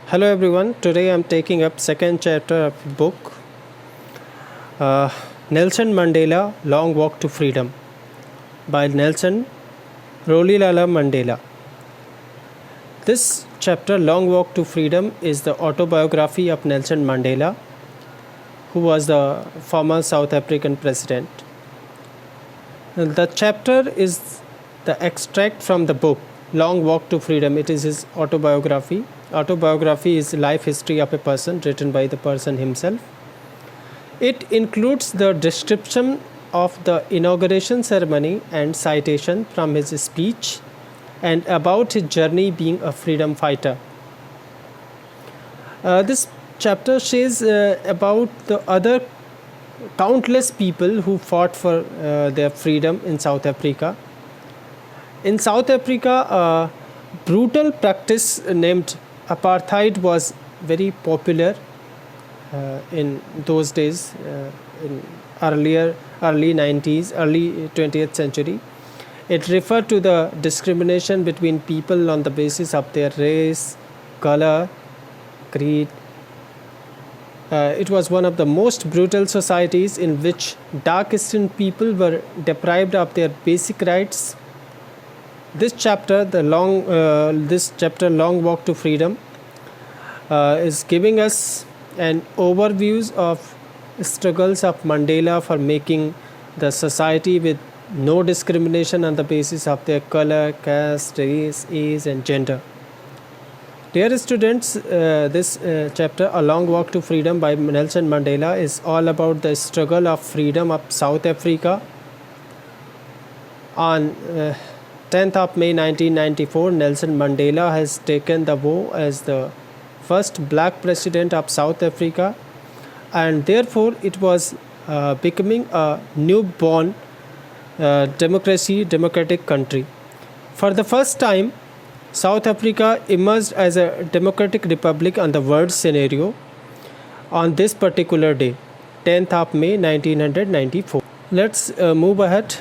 Hello everyone. Today I'm taking up second chapter of book uh, Nelson Mandela Long Walk to Freedom by Nelson Rolihlahla Mandela. This chapter Long Walk to Freedom is the autobiography of Nelson Mandela, who was the former South African president. The chapter is the extract from the book Long Walk to Freedom. It is his autobiography. Autobiography is life history of a person written by the person himself. It includes the description of the inauguration ceremony and citation from his speech and about his journey being a freedom fighter. This chapter says about the other countless people who fought for their freedom in South Africa. In South Africa, a brutal practice named apartheid was very popular in those days, in early 90s, early 20th century. It referred to the discrimination between people on the basis of their race, color, creed. It was one of the most brutal societies in which dark-skinned people were deprived of their basic rights. This chapter, Long Walk to Freedom, is giving us an overview of struggles of Mandela for making the society with no discrimination on the basis of their color, caste, race, age, and gender. Dear students, this chapter, A Long Walk to Freedom by Nelson Mandela, is all about the struggle of freedom of South Africa. On 10th of May 1994, Nelson Mandela has taken the vow as the first black president of South Africa, and therefore it was becoming a newborn democratic country. For the first time, South Africa emerged as a democratic republic on the world scenario on this particular day, 10th of May 1994. Let's move ahead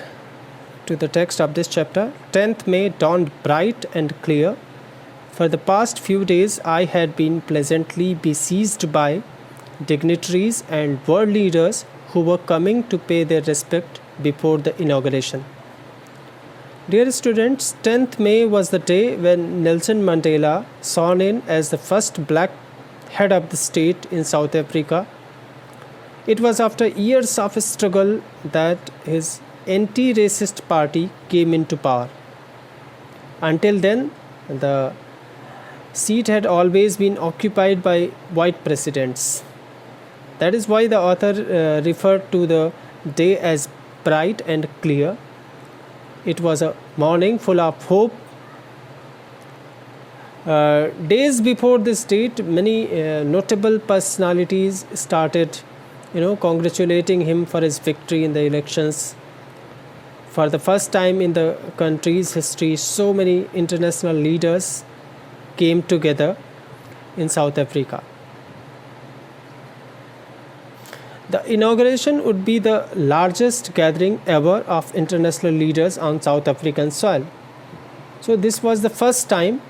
to the text of this chapter. 10th May dawned bright and clear. For the past few days, I had been pleasantly besieged by dignitaries and world leaders who were coming to pay their respect before the inauguration. Dear students, 10th May was the day when Nelson Mandela sworn in as the first black head of the state in South Africa. It was after years of struggle that his anti-racist party came into power. Until then, the seat had always been occupied by white presidents. That is why the author referred to the day as bright and clear. It was a morning full of hope. Days before this date, many notable personalities started, congratulating him for his victory in the elections. For the first time in the country's history, so many international leaders came together in South Africa. The inauguration would be the largest gathering ever of international leaders on South African soil. So this was the first time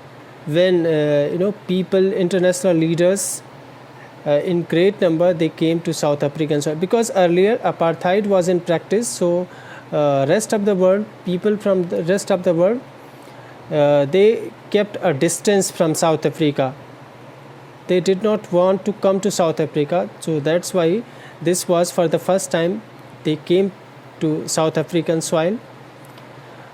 when international leaders in great number, they came to South African soil, because earlier apartheid was in practice. So rest of the world, people from the rest of the world, they kept a distance from South Africa. They did not want to come to South Africa. So that's why this was for the first time they came to South African soil.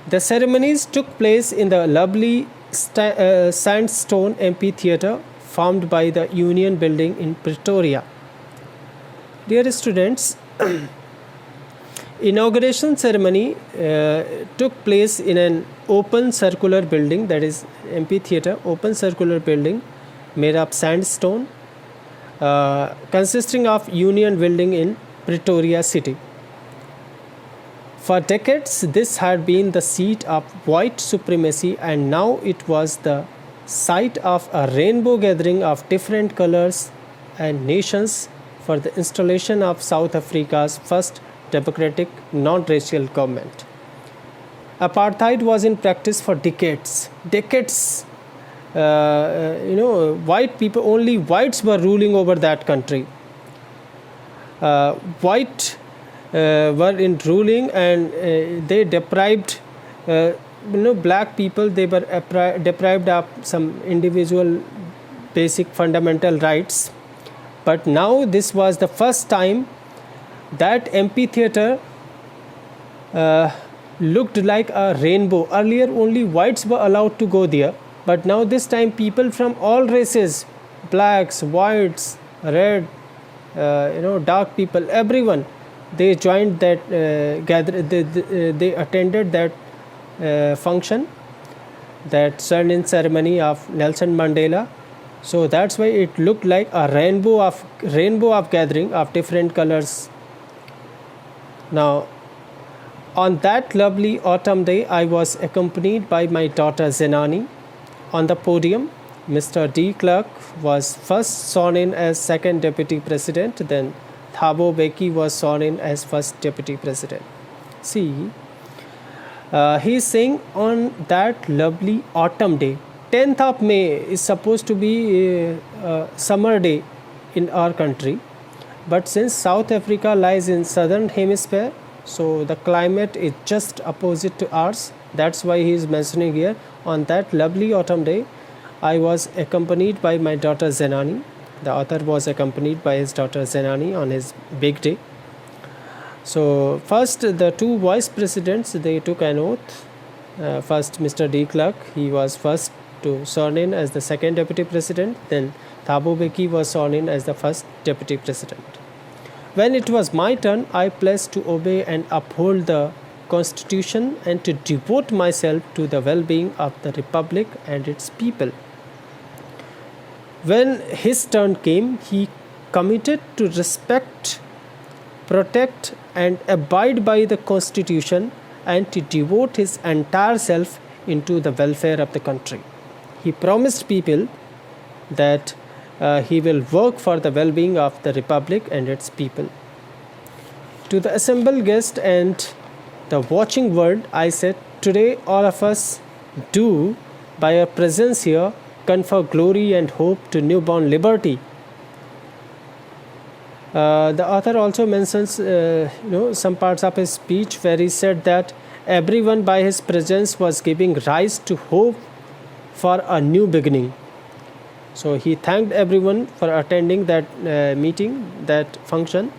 The ceremonies took place in the lovely sandstone amphitheater formed by the Union Building in Pretoria. Dear students, inauguration ceremony took place in an open circular building, that is amphitheater, open circular building made of sandstone, consisting of Union Building in Pretoria city. For decades, this had been the seat of white supremacy, and now it was the site of a rainbow gathering of different colors and nations for the installation of South Africa's first democratic non-racial government. Apartheid was in practice for decades. white people, only whites were ruling over that country. White were in ruling, and they deprived black people. They were deprived of some individual basic fundamental rights. But now this was the first time that amphitheater looked like a rainbow. Earlier only whites were allowed to go there, but now this time people from all races, blacks, whites, red, dark people, everyone, they joined that they attended that function, that surname ceremony of Nelson Mandela. So that's why it looked like a rainbow of gathering of different colors. Now, on that lovely autumn day, I was accompanied by my daughter Zenani. On the podium, Mr. D. Clark was first sworn in as second deputy president, then Thabo Mbeki was sworn in as first deputy president. See, he is saying on that lovely autumn day, 10th of May is supposed to be a summer day in our country, but since South Africa lies in southern hemisphere, so the climate is just opposite to ours. That's why he is mentioning here, on that lovely autumn day, I was accompanied by my daughter Zenani. The author was accompanied by his daughter Zenani on his big day. So first the two vice presidents, they took an oath. First Mr. D. Clark, he was first to sworn in as the second deputy president. Then Thabo Mbeki was sworn in as the first deputy president. When it was my turn, I pledged to obey and uphold the Constitution and to devote myself to the well-being of the Republic and its people. When his turn came, he committed to respect, protect, and abide by the Constitution and to devote his entire self into the welfare of the country. He promised people that he will work for the well-being of the Republic and its people. To the assembled guests and the watching world, I said, today all of us do, by our presence here, confer glory and hope to newborn liberty. The author also mentions some parts of his speech where he said that everyone by his presence was giving rise to hope for a new beginning. So he thanked everyone for attending that meeting, that function.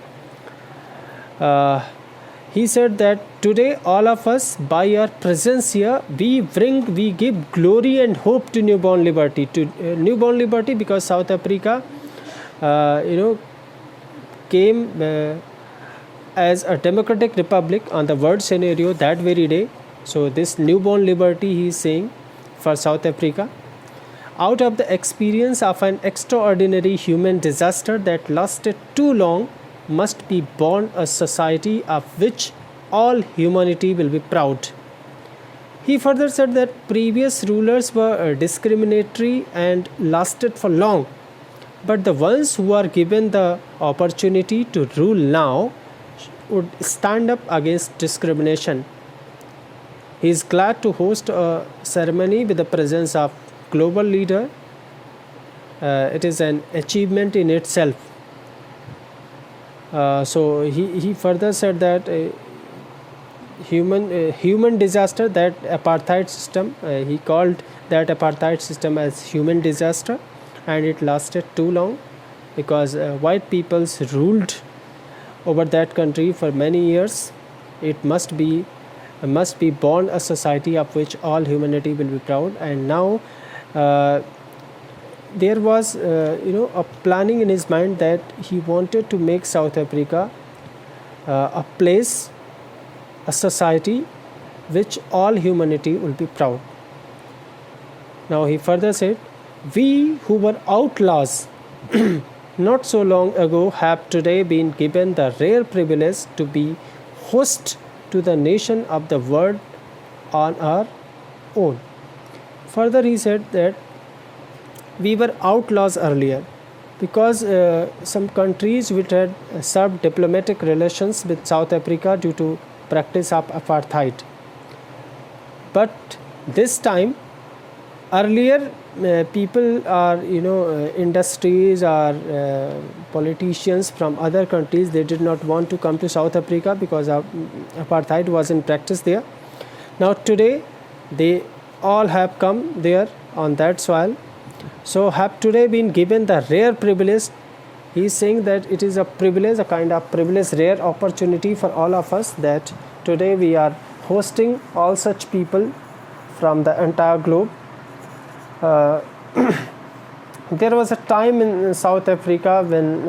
He said that today all of us by our presence here, we give glory and hope to newborn liberty. To newborn liberty, because South Africa came as a democratic republic on the world scenario that very day. So this newborn liberty he is saying for South Africa. Out of the experience of an extraordinary human disaster that lasted too long must be born a society of which all humanity will be proud. He further said that previous rulers were discriminatory and lasted for long, but the ones who are given the opportunity to rule now would stand up against discrimination. He is glad to host a ceremony with the presence of global leader. It is an achievement in itself. So he further said that human disaster, that apartheid system, he called that apartheid system as human disaster, and it lasted too long because white peoples ruled over that country for many years. It must be born a society of which all humanity will be proud. And now there was a planning in his mind that he wanted to make South Africa a place, a society which all humanity will be proud. Now he further said, we who were outlaws not so long ago have today been given the rare privilege to be host to the nation of the world on our own. Further he said that we were outlaws earlier because some countries which had served diplomatic relations with South Africa due to practice of apartheid. But this time Earlier, people or industries or politicians from other countries, they did not want to come to South Africa because apartheid was in practice there. Now today, they all have come there on that soil. So have today been given the rare privilege. He is saying that it is a privilege, a kind of privilege, rare opportunity for all of us, that today we are hosting all such people from the entire globe. There was a time in South Africa when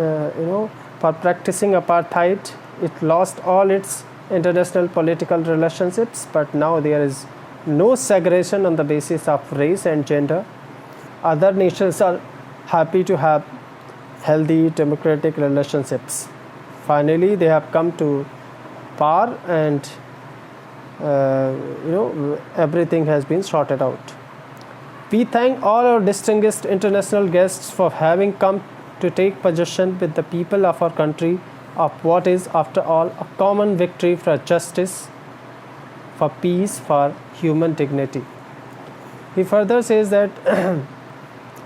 for practicing apartheid, it lost all its international political relationships, but now there is no segregation on the basis of race and gender. Other nations are happy to have healthy democratic relationships. Finally, they have come to power, and everything has been sorted out. We thank all our distinguished international guests for having come to take possession with the people of our country of what is, after all, a common victory for justice, for peace, for human dignity. He further says that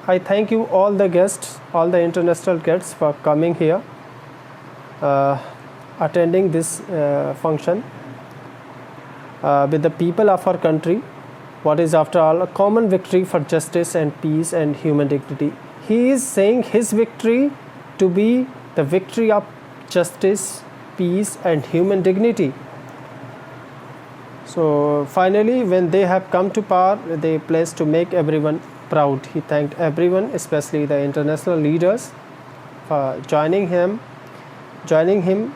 I thank you all the guests, all the international guests, for coming here, attending this function with the people of our country, what is, after all, a common victory for justice and peace and human dignity. He is saying his victory to be the victory of justice, peace and human dignity. So finally, when they have come to power, they pledged to make everyone proud. He thanked everyone, especially the international leaders, for joining him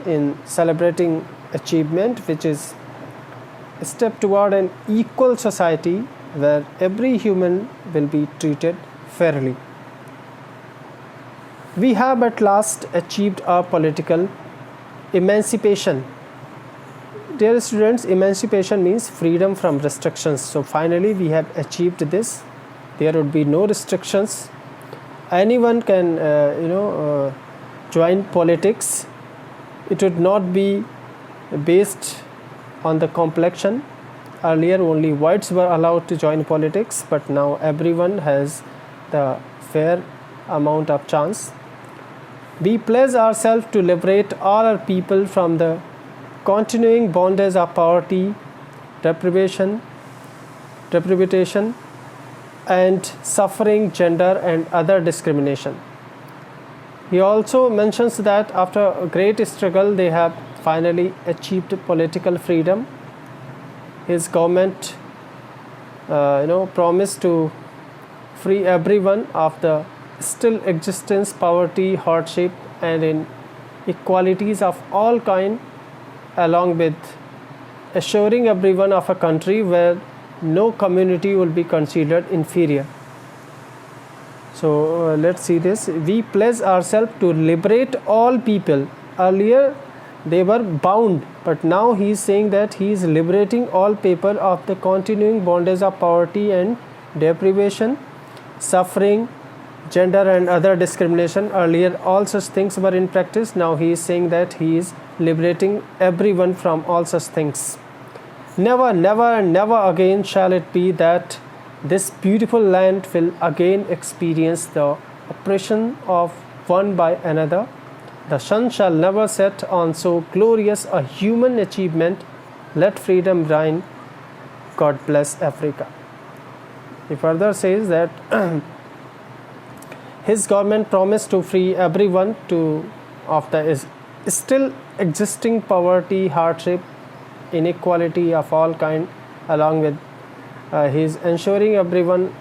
in celebrating achievement, which is a step toward an equal society where every human will be treated fairly. We have at last achieved our political emancipation. Dear students, emancipation means freedom from restrictions. So finally we have achieved this. There would be no restrictions. Anyone can join politics. It would not be based on the complexion. Earlier only whites were allowed to join politics, but now everyone has the fair amount of chance. We pledge ourselves to liberate all our people from the continuing bondage of poverty, deprivation, and suffering, gender and other discrimination. He also mentions that after a great struggle, they have finally achieved political freedom. His government promised to free everyone of the still existence, poverty, hardship and inequalities of all kind, along with assuring everyone of a country where no community will be considered inferior. So let's see this. We pledge ourselves to liberate all people. Earlier they were bound, but now he is saying that he is liberating all people of the continuing bondage of poverty and deprivation, suffering, gender and other discrimination. Earlier all such things were in practice. Now he is saying that he is liberating everyone from all such things. Never, never, never again shall it be that this beautiful land will again experience the oppression of one by another. The sun shall never set on so glorious a human achievement. Let freedom reign. God bless Africa. He further says that his government promised to free everyone of the still existing poverty, hardship, inequality of all kind, along with he is ensuring everyone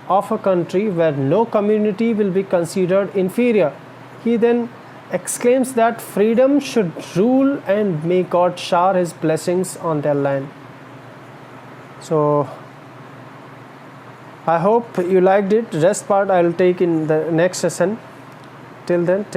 of a country where no community will be considered inferior. He then exclaims that freedom should rule and may God shower his blessings on their land. So I hope you liked it. Rest part I will take in the next session. Till then, take